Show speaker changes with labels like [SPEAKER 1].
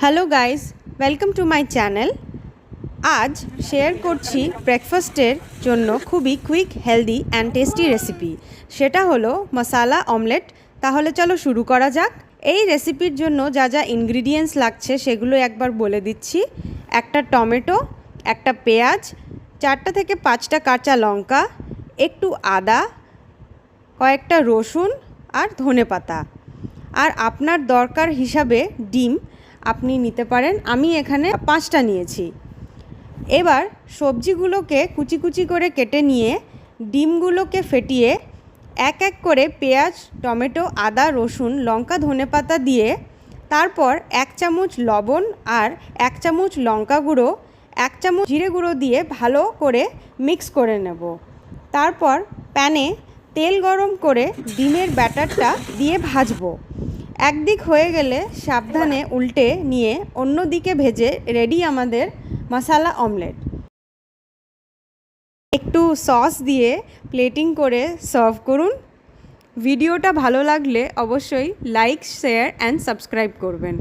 [SPEAKER 1] Hello guys, welcome to my channel. আজ share করছি ব্রেকফাস্টের জন্য খুবই quick, healthy and tasty recipe. সেটা হলো মশালা অমলেট। তাহলে চলো শুরু করা যাক। এই রেসিপির জন্য যা যা ইনগ্রিডিয়েন্টস লাগছে সেগুলো একবার বলে দিচ্ছি। একটা টমেটো, একটা পেঁয়াজ, 4টা থেকে 5টা কাঁচা লঙ্কা, একটু আদা, কয়েকটা রসুন আর ধনেপাতা। আর আপনার দরকার হিসাবে ডিম আপনি নিতে পারেন। আমি এখানে 5টা নিয়েছি। এবার সবজিগুলোকে কুচি কুচি করে কেটে নিয়ে ডিমগুলোকে ফেটিয়ে এক এক করে পেঁয়াজ, টমেটো, আদা, রসুন, লঙ্কা, ধনেপাতা দিয়ে তারপর 1 চামচ লবণ আর 1 চামচ লঙ্কা গুঁড়ো, 1 চামচ জিরে গুঁড়ো দিয়ে ভালো করে মিক্স করে নেব। তারপর প্যানে তেল গরম করে ডিমের ব্যাটারটা দিয়ে ভাজবো। একদিক হয়ে গেলে সাবধানে উল্টে নিয়ে অন্য দিকে ভেজে রেডি আমাদের মশালা অমলেট। একটু সস দিয়ে প্লেটিং করে সার্ভ করুন। ভিডিওটা ভালো লাগলে অবশ্যই লাইক, শেয়ার অ্যান্ড সাবস্ক্রাইব করবেন।